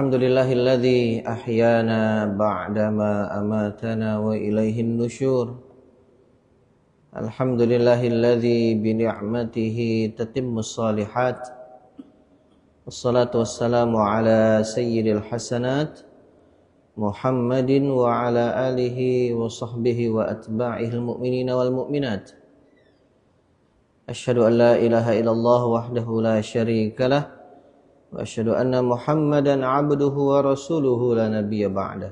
Alhamdulillahilladzi ahyana ba'dama amatana wa ilaihin nusyur. Alhamdulillahilladzi bi ni'matihi tatimmus shalihat. Wassalatu wassalamu ala sayyidil hasanat Muhammadin wa ala alihi wa sahbihi wa atba'ihil mu'minina wal mu'minat. Asyhadu an la ilaha illallah wahdahu la syarika lah. Wa asyhadu anna Muhammadan abduhu wa rasuluhu la nabiyya ba'dah.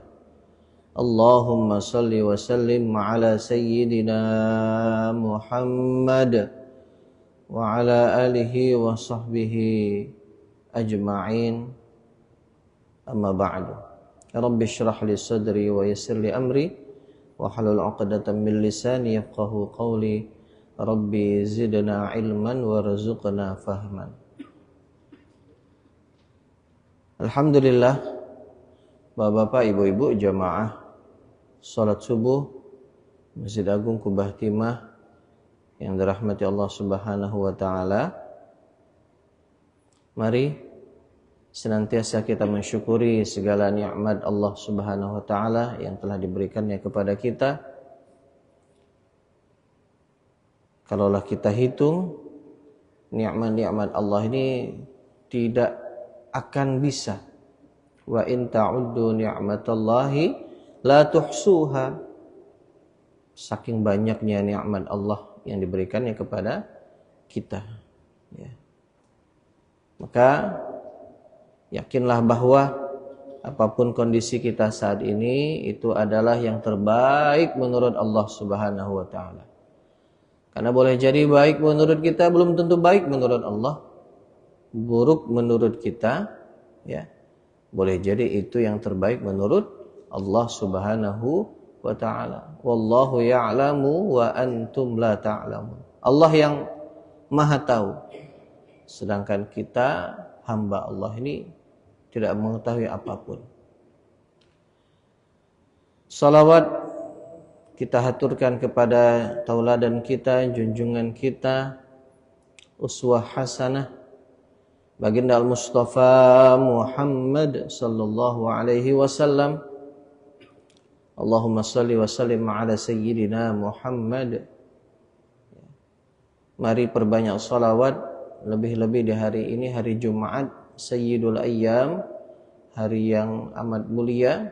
Allahumma salli wa sallim ala sayyidina Muhammad wa ala alihi wa sahbihi ajma'in. Amma ba'du. Rabbi shrah li sadri wa yassir li amri wa halul 'uqdatam min lisani yafqahu qawli. Rabbi zidna ilman warzuqna fahman. Alhamdulillah, Bapak-bapak, ibu-ibu jamaah salat subuh Masjid Agung Kubah Timah yang dirahmati Allah Subhanahu wa taala. Mari senantiasa kita mensyukuri segala nikmat Allah Subhanahu wa taala yang telah diberikannya kepada kita. Kalaulah kita hitung nikmat-nikmat Allah ini tidak akan bisa. Wa in ta'uddu ni'matallahi la tuhsuha. Saking banyaknya nikmat Allah yang diberikannya kepada kita, ya. Maka yakinlah bahwa apapun kondisi kita saat ini itu adalah yang terbaik menurut Allah Subhanahu wa taala. Karena boleh jadi baik menurut kita belum tentu baik menurut Allah. Buruk menurut kita, ya, boleh jadi itu yang terbaik menurut Allah Subhanahu wa taala. Wallahu ya'lamu wa antum la ta'lamun. Allah yang Maha tahu, sedangkan kita hamba Allah ini tidak mengetahui apapun. Salawat kita haturkan kepada tauladan kita, junjungan kita, uswah hasanah Baginda Al-Mustafa Muhammad sallallahu alaihi wasallam. Allahumma salli wa sallim ala sayyidina Muhammad. Mari perbanyak salawat, lebih-lebih di hari ini, hari Jumat, Sayyidul Ayyam, hari yang amat mulia.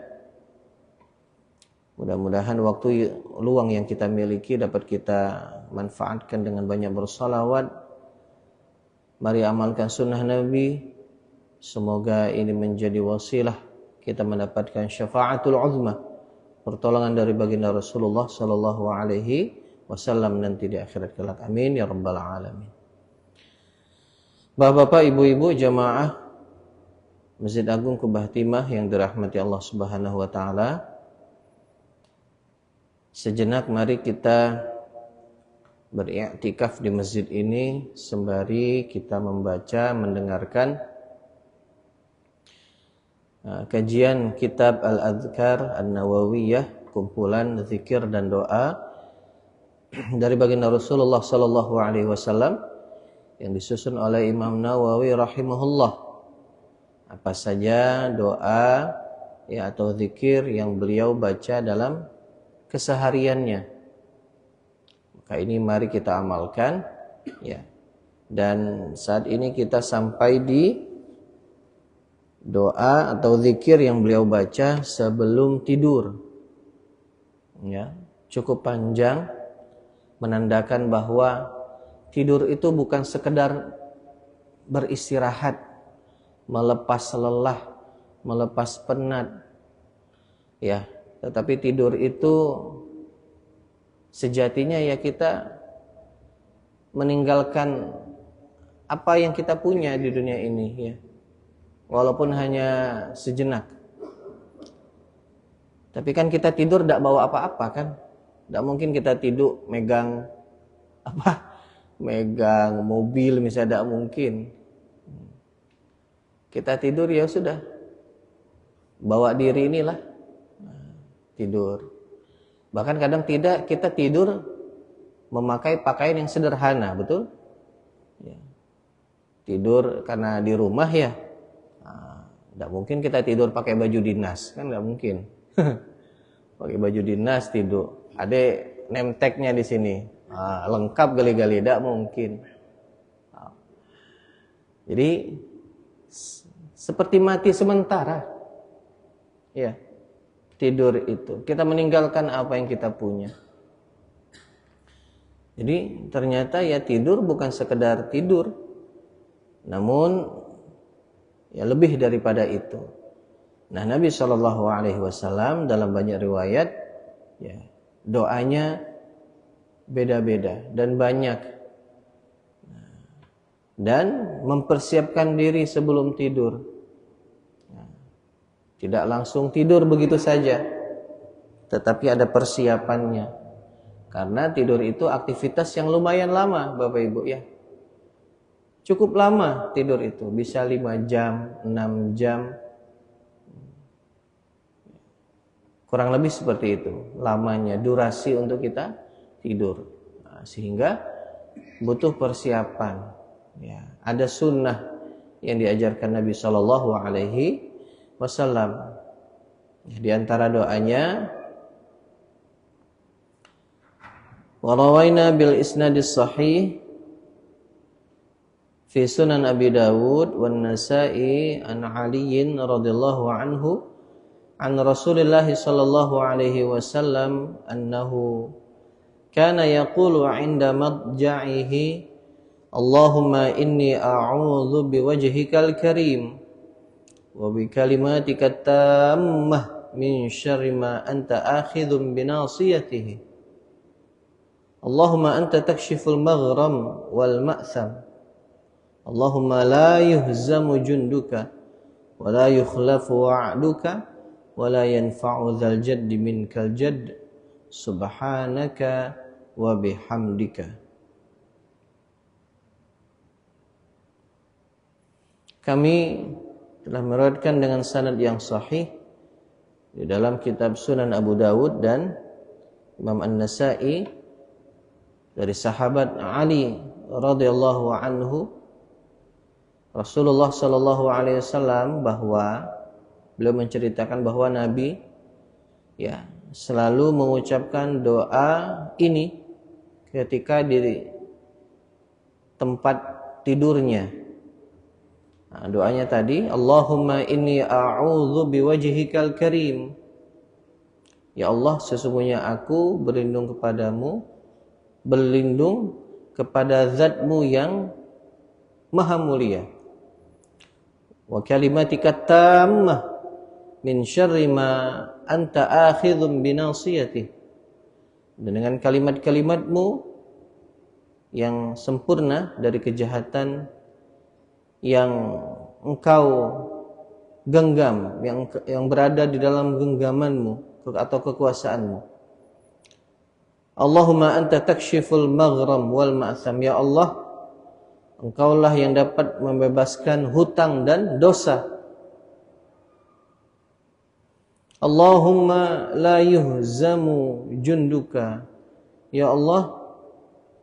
Mudah-mudahan waktu luang yang kita miliki dapat kita manfaatkan dengan banyak bersalawat. Mari amalkan sunnah Nabi. Semoga ini menjadi wasilah kita mendapatkan syafaatul uzma, pertolongan dari baginda Rasulullah sallallahu alaihi wasallam nanti di akhirat kelak. Amin ya rabbal alamin. Bapak-bapak, ibu-ibu jamaah Masjid Agung Kubah Timah yang dirahmati Allah Subhanahu wa taala. Sejenak mari kita beriktikaf di masjid ini sembari kita membaca, mendengarkan kajian kitab Al-Adhkar An-Nawawiyah, kumpulan zikir dan doa dari baginda Rasulullah sallallahu alaihi wasallam yang disusun oleh Imam Nawawi rahimahullah. Apa saja doa ya atau zikir yang beliau baca dalam kesehariannya. Maka ini mari kita amalkan, ya. Dan saat ini kita sampai di doa atau zikir yang beliau baca sebelum tidur. Ya, cukup panjang, menandakan bahwa tidur itu bukan sekedar beristirahat, melepas lelah, melepas penat. Ya, tetapi tidur itu sejatinya ya kita meninggalkan apa yang kita punya di dunia ini, ya. Walaupun hanya sejenak. Tapi kan kita tidur tidak bawa apa-apa kan? Tidak mungkin kita tidur megang megang mobil misalnya, tidak mungkin. Kita tidur ya sudah, bawa diri inilah tidur. Bahkan kadang tidak, kita tidur memakai pakaian yang sederhana, betul? Ya. Tidur karena di rumah ya, Tidak mungkin kita tidur pakai baju dinas, kan nggak mungkin. Pakai baju dinas tidur. Ada name tag-nya di sini. Lengkap gali-gali, tidak mungkin. Jadi seperti mati sementara. Ya. Tidur itu. Kita meninggalkan apa yang kita punya. Jadi ternyata ya tidur bukan sekedar tidur. Namun ya lebih daripada itu. Nah, Nabi SAW dalam banyak riwayat ya, doanya beda-beda dan banyak. Dan mempersiapkan diri sebelum tidur. Tidak langsung tidur begitu saja, tetapi ada persiapannya. Karena tidur itu aktivitas yang lumayan lama, Bapak Ibu ya. Cukup lama tidur itu, bisa 5 jam, 6 jam. Kurang lebih seperti itu lamanya, durasi untuk kita tidur. Sehingga butuh persiapan. Ya, ada sunnah yang diajarkan Nabi SAW. Di antara doanya, warawaina bil isnadis sahih fi sunan Abi Dawud wan Nasa'i an Aliyin radhiyallahu anhu an Rasulillah sallallahu alaihi wasallam annahu kana yaqulu 'inda madja'ihi Allahumma inni a'udzu biwajhikal karim wa bi kalimatika tammah min syarri ma anta akhidhun binasiyatihi Allahumma anta takshiful maghram wal ma'tham Allahumma la yuhzamu junduka wa la yukhlafu wa'duka wa la yanfa'u dzal jaddi minkal jadd subhanaka wa bihamdika. Kami telah meriwayatkan dengan sanad yang sahih di dalam kitab Sunan Abu Dawud dan Imam An-Nasa'i dari sahabat Ali radhiyallahu anhu, Rasulullah sallallahu alaihi wasallam, bahwa beliau menceritakan bahwa Nabi ya selalu mengucapkan doa ini ketika di tempat tidurnya. Nah, doanya tadi, Allahumma inni a'udzu biwajhikal karim. Ya Allah, sesungguhnya aku berlindung kepadamu, berlindung kepada Zat-Mu yang maha mulia. Wa kalimatika tammah min syarri ma anta akhidhun binasiyati. Dan dengan kalimat-kalimat-Mu yang sempurna dari kejahatan yang Engkau genggam, yang berada di dalam genggaman-Mu atau kekuasaan-Mu. Allahumma anta takshiful maghram wal ma'tham. Ya Allah, Engkaulah yang dapat membebaskan hutang dan dosa. Allahumma la yuhzamu junduka. Ya Allah,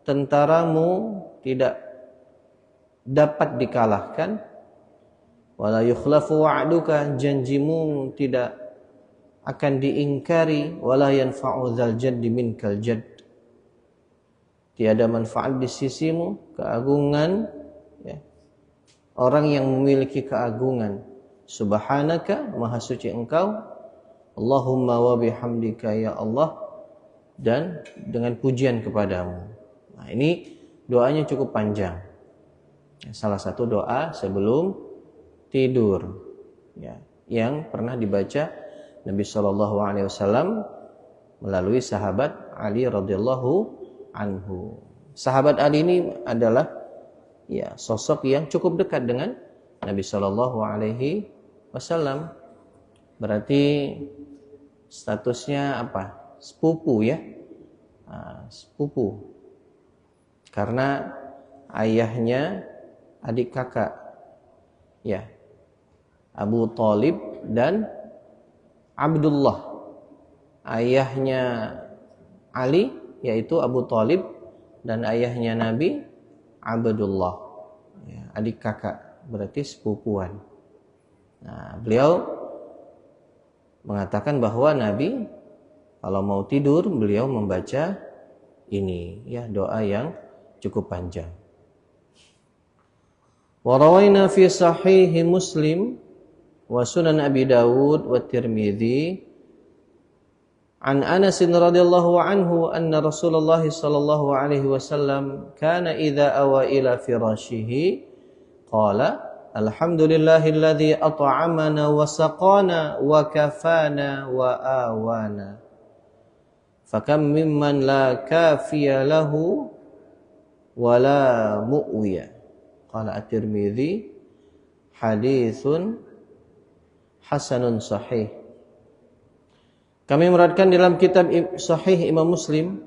tentaramu tidak dapat dikalahkan. Wala yukhlafu wa'duka, janjimu tidak akan diingkari. Wala yanfa'u dzal jaddi minkal jadd, tiada manfaat di sisimu keagungan ya, orang yang memiliki keagungan. Subhanaka, maha suci Engkau. Allahumma wa bihamdika, ya Allah, dan dengan pujian kepadamu. Nah, ini doanya cukup panjang. Salah satu doa sebelum tidur ya, yang pernah dibaca Nabi SAW melalui sahabat Ali radhiyallahu anhu. Sahabat Ali ini adalah ya sosok yang cukup dekat dengan Nabi SAW. Berarti statusnya apa? Sepupu ya, sepupu. Karena ayahnya adik kakak, ya, Abu Thalib dan Abdullah. Ayahnya Ali yaitu Abu Thalib dan ayahnya Nabi Abdullah, ya, adik kakak, berarti sepupuan. Nah, beliau mengatakan bahwa Nabi kalau mau tidur beliau membaca ini, ya, doa yang cukup panjang. Wa rawaina fi sahih Muslim wa sunan Abi Dawud wa Tirmidzi an Anas radhiyallahu anhu anna Rasulullah sallallahu alaihi wasallam kana idza awa ila firashihi qala alhamdulillahilladzi at'amana wa saqana wa kafana wa awana fakam mimman la kafiya lahu wa la mu'wiya. Qala At-Tirmidzi haditsun hasanun sahih. Kami meriwayatkan dalam kitab Sahih Imam Muslim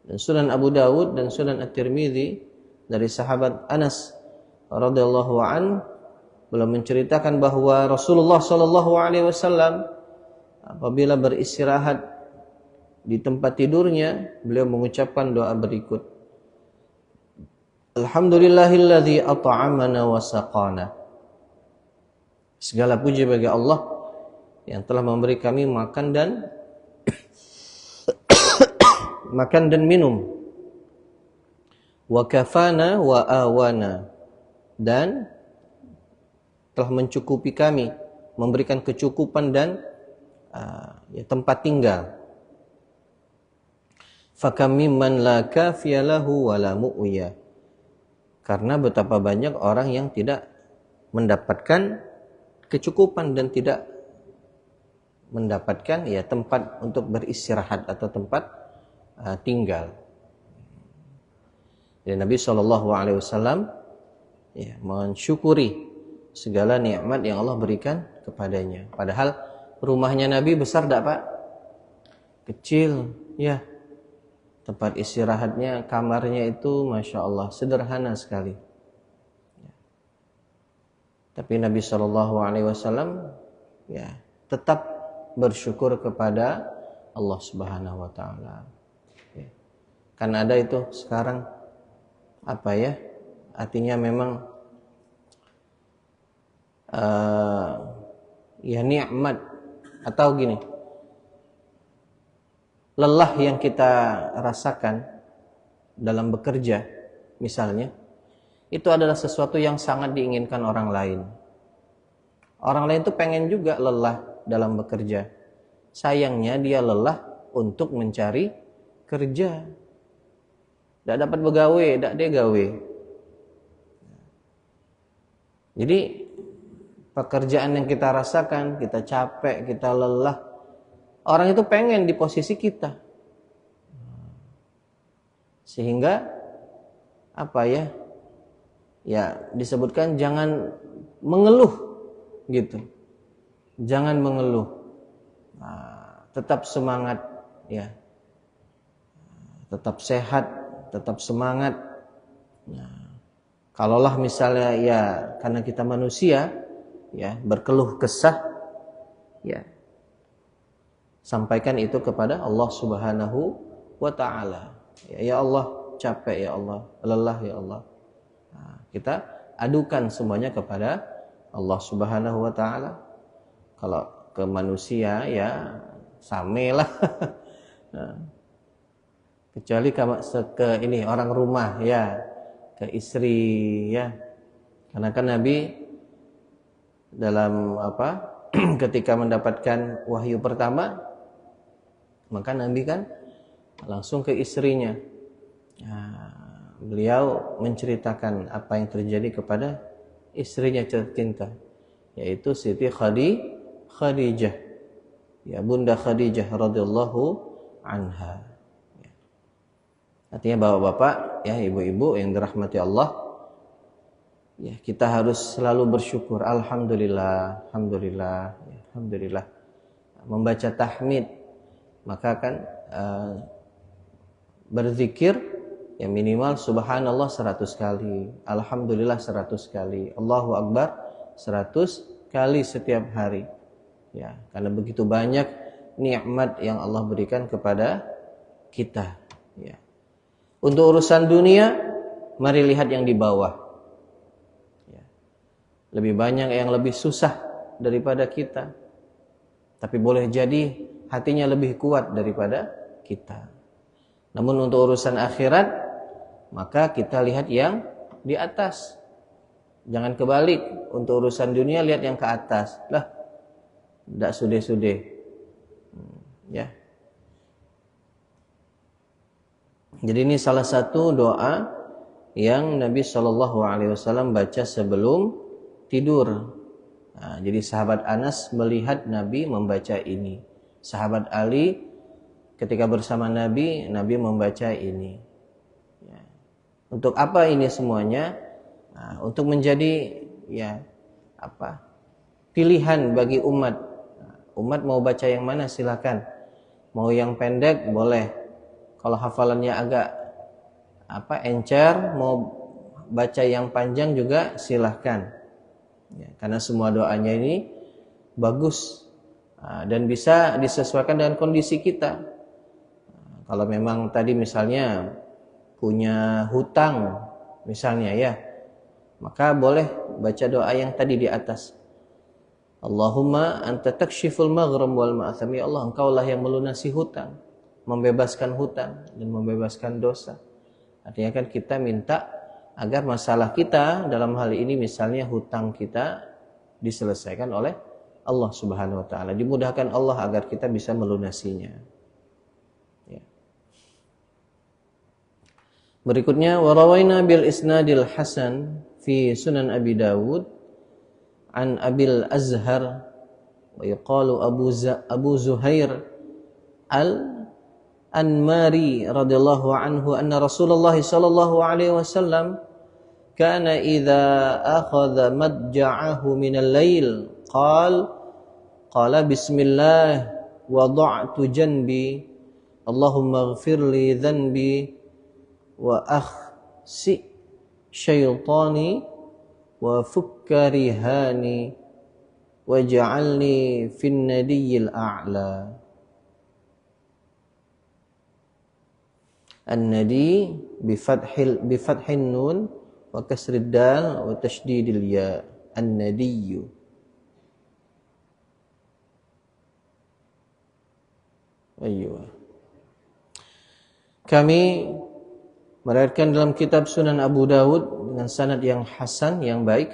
dan Sunan Abu Dawud dan Sunan At-Tirmidzi dari sahabat Anas radhiyallahu an, beliau menceritakan bahwa Rasulullah sallallahu alaihi wasallam apabila beristirahat di tempat tidurnya, beliau mengucapkan doa berikut. Alhamdulillahilladzi at'amana wa saqana. Segala puji bagi Allah yang telah memberi kami makan dan minum. Wa kafana wa awana, dan telah mencukupi kami, memberikan kecukupan dan tempat tinggal. Fakam mimman la kafiya lahu wa la mu'wiya. Karena betapa banyak orang yang tidak mendapatkan kecukupan dan tidak mendapatkan tempat untuk beristirahat atau tempat tinggal. Dan Nabi SAW mensyukuri segala nikmat yang Allah berikan kepadanya. Padahal rumahnya Nabi besar tak Pak? Kecil, ya. Tempat istirahatnya, kamarnya itu Masya Allah sederhana sekali. Tapi Nabi SAW tetap bersyukur kepada Allah Subhanahu Wa Taala. Kan ada itu sekarang artinya memang nikmat atau gini, lelah yang kita rasakan dalam bekerja misalnya, itu adalah sesuatu yang sangat diinginkan orang lain. Orang lain tuh pengen juga lelah dalam bekerja. Sayangnya dia lelah untuk mencari kerja. Tidak dapat begawe, tidak dia gawe. Jadi pekerjaan yang kita rasakan, kita capek, kita lelah, orang itu pengen di posisi kita. Sehingga disebutkan jangan mengeluh gitu. Jangan mengeluh. Tetap semangat ya. Tetap sehat, tetap semangat. Kalaulah misalnya karena kita manusia berkeluh kesah, sampaikan itu kepada Allah Subhanahu wa Ta'ala. Ya Allah, capek ya Allah, lelah ya Allah. Kita adukan semuanya kepada Allah Subhanahu wa Ta'ala. Kalau ke manusia samelah. Kecuali ke orang rumah ke istri Karena kan Nabi dalam ketika mendapatkan wahyu pertama, maka Nabi kan langsung ke istrinya. Beliau menceritakan apa yang terjadi kepada istrinya tercinta, yaitu Siti Khadijah, Bunda Khadijah radhiyallahu anha. Artinya bapak-bapak, ibu-ibu yang dirahmati Allah, kita harus selalu bersyukur. Alhamdulillah, alhamdulillah, alhamdulillah. Membaca tahmid, maka kan berzikir minimal subhanallah 100 kali, alhamdulillah 100 kali, Allahu Akbar 100 kali setiap hari. Karena begitu banyak nikmat yang Allah berikan kepada kita. Untuk urusan dunia, mari lihat yang di bawah. lebih banyak yang lebih susah daripada kita. Tapi boleh jadi hatinya lebih kuat daripada kita. Namun untuk urusan akhirat, maka kita lihat yang di atas. Jangan kebalik, untuk urusan dunia lihat yang ke atas. Lah, tidak sude-sude. Ya. Jadi ini salah satu doa yang Nabi SAW baca sebelum tidur. Nah, jadi sahabat Anas melihat Nabi membaca ini. Sahabat Ali ketika bersama Nabi, Nabi membaca ini. Ya. Untuk apa ini semuanya? Nah, untuk menjadi pilihan bagi umat. Umat mau baca yang mana silakan. Mau yang pendek boleh. Kalau hafalannya agak encer, mau baca yang panjang juga silahkan. Ya, karena semua doanya ini bagus dan bisa disesuaikan dengan kondisi kita. Kalau memang tadi misalnya punya hutang misalnya ya, maka boleh baca doa yang tadi di atas. Allahumma anta takshiful maghram wal ma'atham. Ya Allah, Engkaulah yang melunasi hutang, membebaskan hutang dan membebaskan dosa. Artinya kan kita minta agar masalah kita dalam hal ini misalnya hutang kita diselesaikan oleh Allah Subhanahu wa taala, dimudahkan Allah agar kita bisa melunasinya. Ya. Berikutnya warawaina bil isnadil hasan fi Sunan Abi Dawud an Abil Azhar wa yuqalu Abu Zuhair Al-Anmari radhiyallahu anhu anna Rasulullah sallallahu alaihi wasallam kana idza akhadha madja'ahu min al-lail qala bismillah wada'tu janbi Allahumma ighfir li dhanbi wa akhsi syaitani wa fukka rihani waj'alni fin nadiyyil a'la. An-nadi bifathin nun wa kasrid dal wa tasydidil ya. An-nadiyyu. Ayyuh. Kami meriwayatkan dalam kitab Sunan Abu Dawud dengan sanad yang hasan, yang baik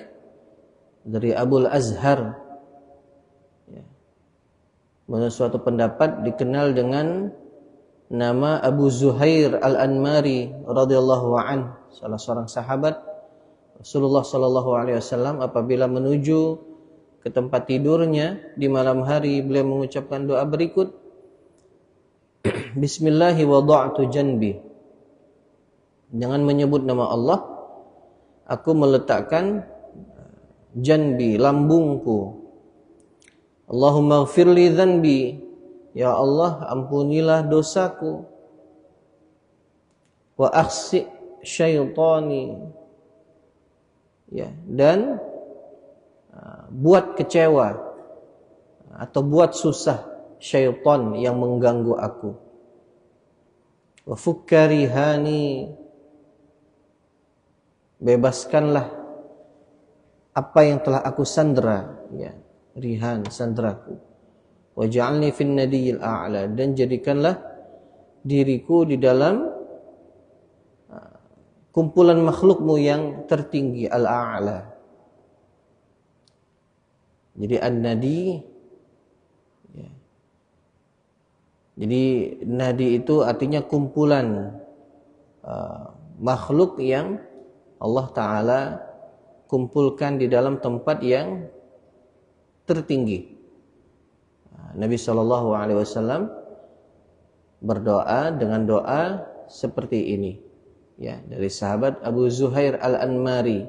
dari Abul Azhar. Ya. Menurut suatu pendapat dikenal dengan nama Abu Zuhair Al-Anmari radhiyallahu an, salah seorang sahabat Rasulullah sallallahu alaihi wasallam. Apabila menuju ke tempat tidurnya di malam hari, beliau mengucapkan doa berikut, Bismillahi wada'tu janbi. Jangan menyebut nama Allah, aku meletakkan janbi, lambungku. Allahumma ighfirli dhanbi. Ya Allah, ampunilah dosaku. Wa akhsi syaitani. Ya, dan buat kecewa atau buat susah syaitan yang mengganggu aku. Wa fukka rihani. Bebaskanlah apa yang telah aku sandera, ya, rihan, sanderaku. Waj'alni fin nadiyil a'la, dan jadikanlah diriku di dalam kumpulan makhlukmu yang tertinggi, al-a'la. Jadi an-nadi, ya. Jadi nadi itu artinya kumpulan makhluk yang Allah Ta'ala kumpulkan di dalam tempat yang tertinggi. Nabi SAW berdoa dengan doa seperti ini, ya, dari sahabat Abu Zuhair Al-Anmari.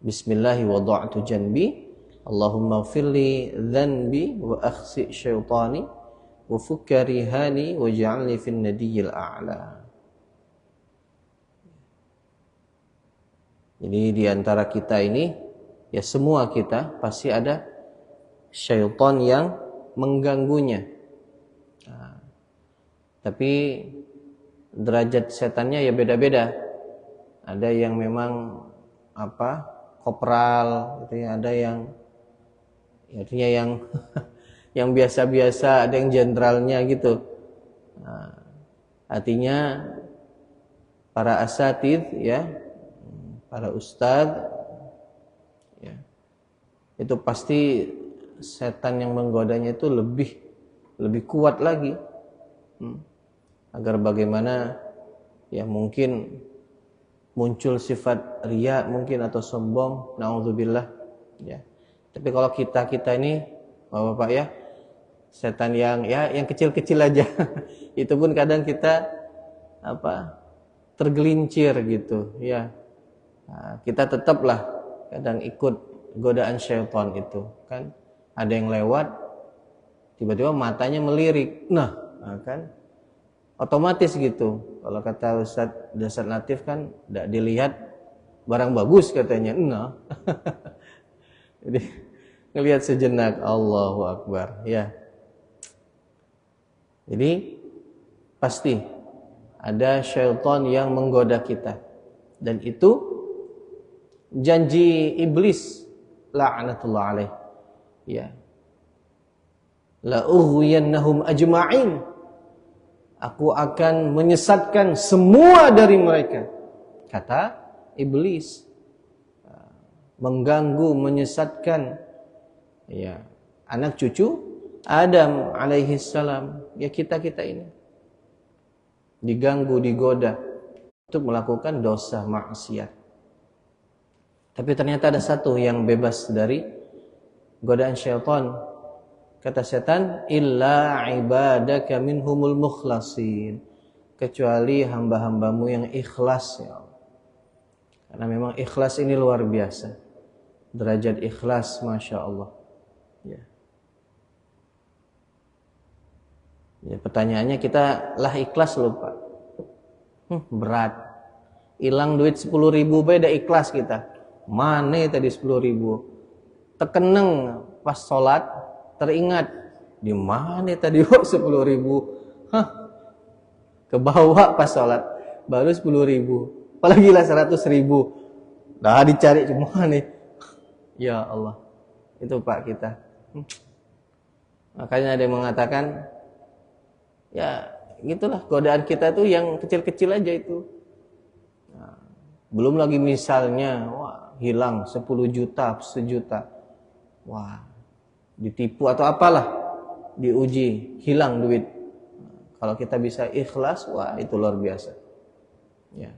Bismillahi wada'tu janbi Allahumma ighfirli dhanbi wa akhsi syaitani wa fukka rihani waj'alni fin nadiyyil a'la. Jadi di antara kita ini, ya semua kita pasti ada syaitan yang mengganggunya. Nah, tapi derajat setannya ya beda-beda. Ada yang memang kopral gitu ya, ada yang artinya yang yang biasa-biasa, ada yang jenderalnya gitu. Nah, artinya para asatidz ya, para ustadz ya, itu pasti setan yang menggodanya itu lebih kuat lagi. Agar bagaimana ya mungkin muncul sifat riya mungkin atau sombong, naudzubillah ya. Tapi kalau kita ini Bapak-bapak ya, setan yang kecil-kecil aja itu pun kadang kita tergelincir gitu ya. Nah, kita tetaplah kadang ikut godaan syaitan itu kan. Ada yang lewat tiba-tiba matanya melirik, nah kan otomatis gitu. Kalau kata Ustaz Latif kan tidak dilihat barang bagus katanya, nah jadi ngelihat sejenak, Allahu Akbar ya. Jadi pasti ada syaitan yang menggoda kita, dan itu janji iblis la'natullah alaih ya, la ughwiyannahum ajma'in, aku akan menyesatkan semua dari mereka, kata iblis. Mengganggu, menyesatkan ya anak cucu Adam alaihi salam, ya kita ini diganggu, digoda untuk melakukan dosa maksiat. Tapi ternyata ada satu yang bebas dari godaan syaitan. Kata setan, illa ibadaka minhumul mukhlasin, kecuali hamba-hambamu yang ikhlas ya Allah. Karena memang ikhlas ini luar biasa. Derajat ikhlas Masya Allah ya. Ya, pertanyaannya, kita lah ikhlas loh Pak, berat. Hilang duit 10.000 beda ikhlas kita. Mana tadi 10.000? Tekeneng pas sholat teringat, di mana tadi 10.000? Kebawa pas sholat baru 10.000, apalagi lah 100.000. Dah dicari cuma nih. Ya Allah, itu Pak kita. Makanya ada yang mengatakan, ya gitulah godaan kita tuh yang kecil-kecil aja itu. Nah, belum lagi misalnya, wah hilang 10 juta, 1 juta. Wah, ditipu atau apalah, diuji, hilang duit. Kalau kita bisa ikhlas, wah itu luar biasa. Ya.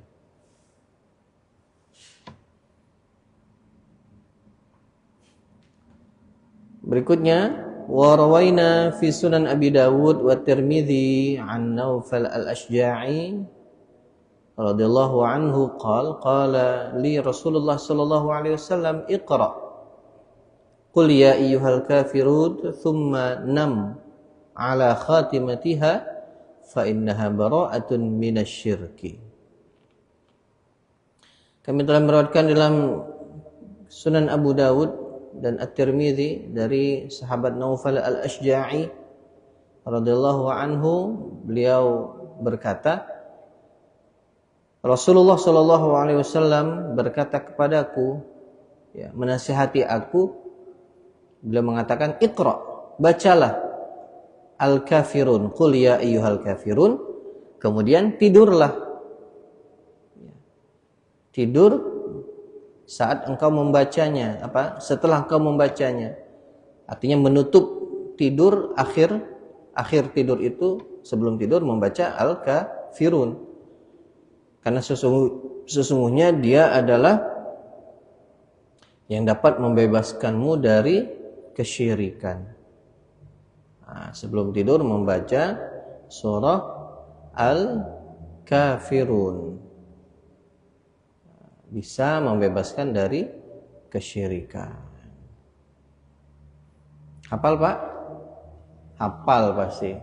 Berikutnya, wa rawaina fi Sunan Abi Dawud wa Tirmidzi an Naufal al-Ashja'i radhiyallahu anhu qala li Rasulullah sallallahu alaihi wasallam iqra qul ya ayyuhal kafirun thumma nam ala khatimatiha fa innaha bara'atun minasyirki. Kami telah meriwayatkan dalam Sunan Abu Dawud dan At-Tirmidzi dari sahabat Naufal al-Ashja'i radhiyallahu anhu, beliau berkata, Rasulullah sallallahu alaihi wasallam berkata kepadaku, ya, menasihati aku. Beliau mengatakan, Iqra, bacalah Al-Kafirun, qul ya ayyuhal kafirun, kemudian tidurlah. Tidur saat engkau membacanya, setelah engkau membacanya. Artinya menutup tidur, akhir tidur itu sebelum tidur membaca Al-Kafirun. Karena sesungguhnya dia adalah yang dapat membebaskanmu dari kesyirikan. Nah, sebelum tidur membaca surah Al-Kafirun bisa membebaskan dari kesyirikan. Hafal Pak? Hafal pasti.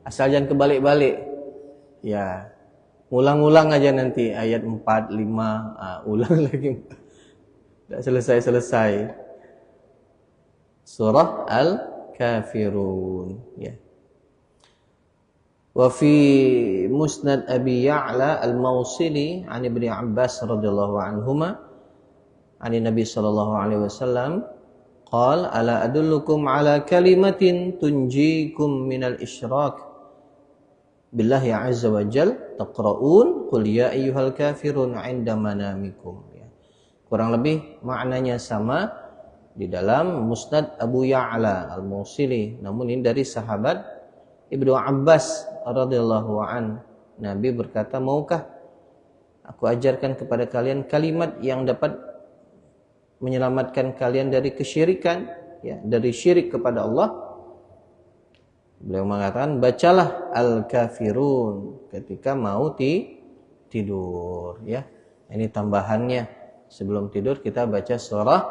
Asal jangan kebalik-balik. Ya, ulang-ulang aja nanti ayat 4, 5, ulang lagi. Tidak selesai-selesai. Surah Al-Kafirun. Ya. Wa fi Musnad Abi Ya'la Al-Mawsili an Ibnu Abbas radhiyallahu anhuma ani Nabi sallallahu alaihi wasallam qala ala adullukum ala kalimatin tunjikum minal isyrak billahi azza wa jal taqra'un qul ya ayyuhal kafirun 'inda manamikum. Ya. Kurang lebih maknanya sama di dalam Musnad Abu Ya'la Al-Musili, namun ini dari sahabat Ibnu Abbas radhiyallahu an. Nabi berkata, maukah aku ajarkan kepada kalian kalimat yang dapat menyelamatkan kalian dari kesyirikan, ya, dari syirik kepada Allah. Beliau mengatakan, bacalah Al-Kafirun ketika mau tidur, ya. Ini tambahannya, sebelum tidur kita baca surah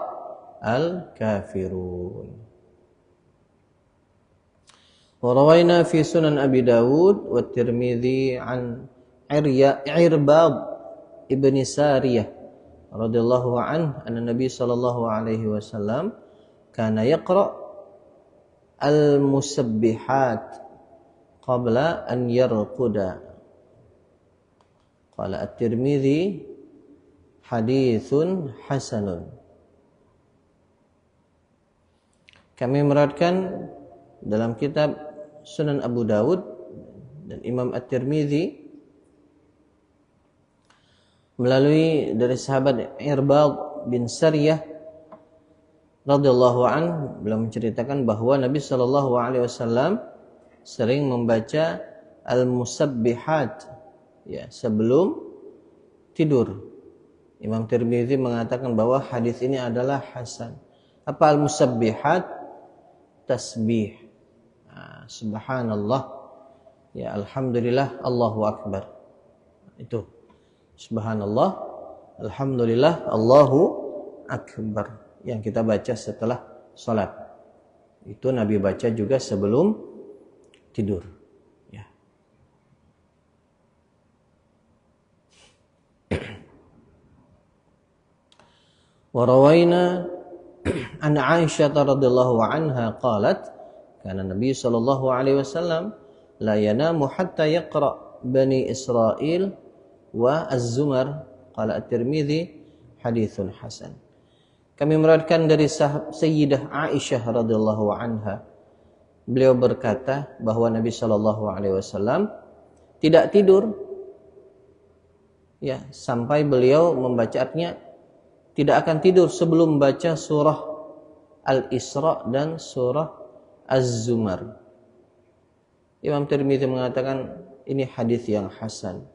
Al-Kafirun. Wa rawaina fi Sunan Abi Dawud wa Tirmidzi an Irbad ibn Sariyah radhiyallahu anhu anna Nabi sallallahu alaihi wasallam kana yaqra al-musabbihat qabla an yarquda. Qala At-Tirmidzi haditsun hasanun. Kami meriwayatkan dalam kitab Sunan Abu Dawud dan Imam At-Tirmidzi melalui dari sahabat Irbad bin Sariyah radhiyallahu an, beliau menceritakan bahwa Nabi sallallahu alaihi wasallam sering membaca al-musabbihat, ya, sebelum tidur. Imam Tirmidzi mengatakan bahwa hadis ini adalah hasan. Apa al-musabbihat? Tasbih. Nah, subhanallah, ya, alhamdulillah, Allahu akbar. Itu subhanallah, alhamdulillah, Allahu akbar yang kita baca setelah salat. Itu Nabi baca juga sebelum tidur, ya. Wa rawaina an Aisyah radhiyallahu anha qalat kana Nabi sallallahu alaihi wasallam la yanamu hatta yaqra Bani Israil wa Az-Zumar. Qala At-Tirmidzi haditsun hasan. Kami meriwayatkan dari Sayyidah Aisyah radhiyallahu anha, beliau berkata bahwa Nabi sallallahu alaihi wasallam tidak tidur, ya, sampai beliau membaca, artinya tidak akan tidur sebelum membaca surah Al-Isra dan surah Az-Zumar. Imam Tirmidzi mengatakan ini hadis yang hasan.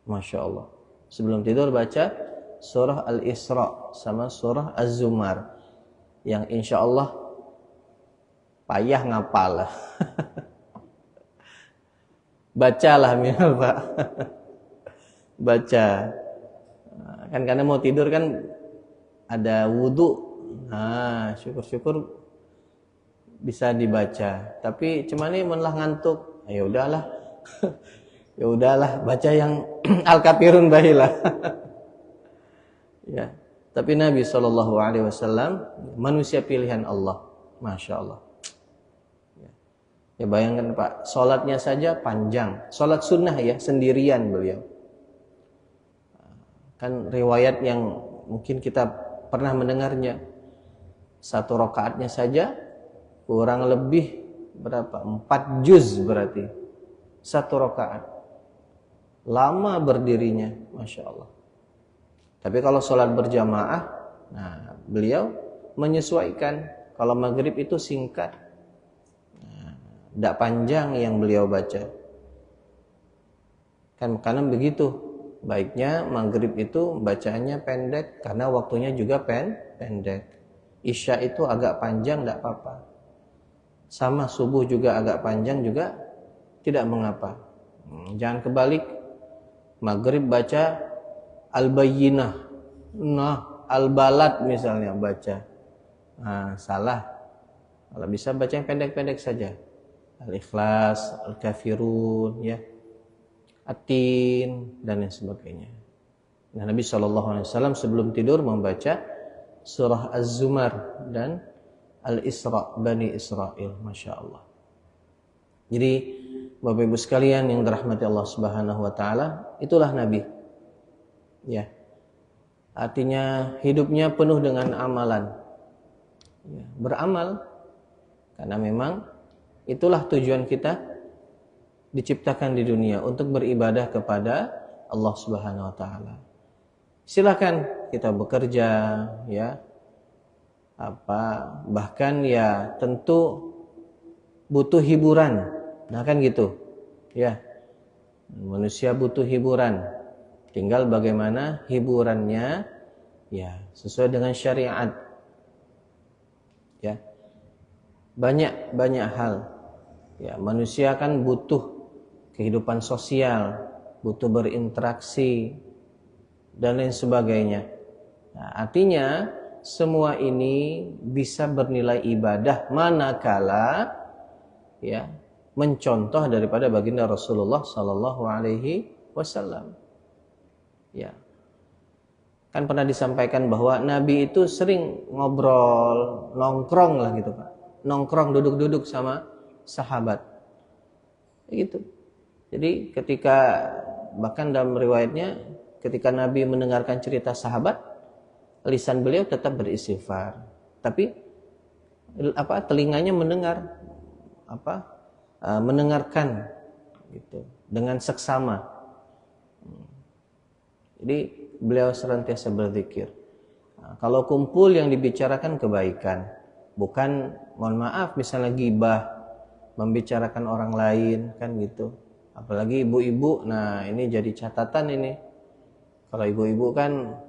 Masya Allah. Sebelum tidur baca surah Al-Isra sama surah Az-Zumar, yang insya Allah payah ngapal. Bacalah minimal, Pak. Baca. Kan karena mau tidur kan ada wudhu. Nah, syukur-syukur bisa dibaca. Tapi cuman ini malah ngantuk. Ya udahlah. Ya udahlah, baca yang Al-Kafirun bahilah. Ya, tapi Nabi sallallahu alaihi wasallam manusia pilihan Allah, masya Allah. Ya, bayangkan Pak, salatnya saja panjang, salat sunnah ya, sendirian beliau. Kan riwayat yang mungkin kita pernah mendengarnya, satu rakaatnya saja kurang lebih berapa? 4 juz berarti satu rakaat. Lama berdirinya, masya Allah. Tapi kalau sholat berjamaah, nah, beliau menyesuaikan. Kalau maghrib itu singkat, tidak panjang yang beliau baca. Kan karena begitu, baiknya maghrib itu bacaannya pendek karena waktunya juga pendek. Isya itu agak panjang, tidak apa-apa. Sama subuh juga agak panjang juga tidak mengapa. Jangan kebalik. Maghrib baca Al-Bayyinah, nah, Al-Balad misalnya baca. Nah, salah. Kalau bisa baca yang pendek-pendek saja. Al-Ikhlas, Al-Kafirun, ya, At-Tin dan lain sebagainya. Nah, Nabi SAW sebelum tidur membaca surah Az-Zumar dan Al-Isra, Bani Israil, masya Allah. Jadi Bapak Ibu sekalian yang dirahmati Allah Subhanahu wa taala, itulah Nabi. Ya. artinya hidupnya penuh dengan amalan. Ya, beramal, karena memang itulah tujuan kita diciptakan di dunia, untuk beribadah kepada Allah Subhanahu wa taala. Silakan kita bekerja, ya. Bahkan ya tentu butuh hiburan. Nah kan gitu. Ya. Manusia butuh hiburan. Tinggal bagaimana hiburannya ya sesuai dengan syariat. Ya. Banyak hal. Ya, manusia kan butuh kehidupan sosial, butuh berinteraksi dan lain sebagainya. Nah, artinya semua ini bisa bernilai ibadah manakala ya mencontoh daripada baginda Rasulullah sallallahu alaihi wasallam. Ya. Kan pernah disampaikan bahwa Nabi itu sering ngobrol, nongkrong lah gitu, Pak. Nongkrong, duduk-duduk sama sahabat. Gitu. Jadi ketika bahkan dalam riwayatnya ketika Nabi mendengarkan cerita sahabat, lisan beliau tetap beristighfar. Tapi telinganya mendengarkan gitu dengan seksama. Jadi beliau senantiasa berzikir. Nah, kalau kumpul yang dibicarakan kebaikan, bukan mohon maaf misalnya gibah, membicarakan orang lain kan gitu. Apalagi ibu-ibu, nah ini jadi catatan ini. Kalau ibu-ibu kan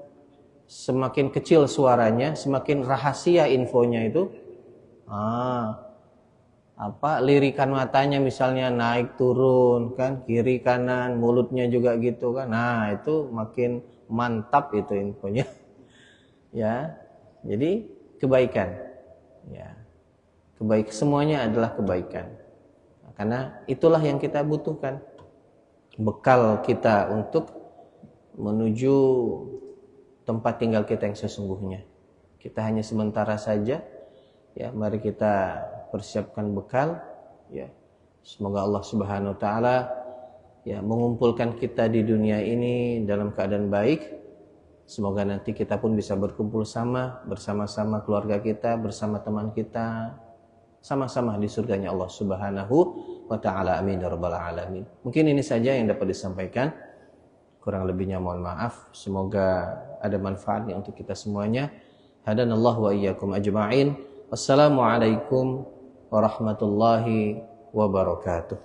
semakin kecil suaranya, semakin rahasia infonya itu. Lirikan matanya misalnya naik turun kan, kiri kanan, mulutnya juga gitu kan. Nah, itu makin mantap itu infonya. Ya. Jadi kebaikan. Ya. Semuanya adalah kebaikan. Karena itulah yang kita butuhkan. Bekal kita untuk menuju tempat tinggal kita yang sesungguhnya. Kita hanya sementara saja. Ya, mari kita persiapkan bekal. Ya, semoga Allah Subhanahu wa taala ya mengumpulkan kita di dunia ini dalam keadaan baik. Semoga nanti kita pun bisa berkumpul bersama-sama keluarga kita, bersama teman kita, sama-sama di surganya Allah Subhanahu wa taala. Amin ya rabbal alamin. Mungkin ini saja yang dapat disampaikan. Kurang lebihnya mohon maaf. Semoga ada manfaatnya untuk kita semuanya. Hadanallahu wa iyyakum ajma'in. Wassalamualaikum warahmatullahi wabarakatuh.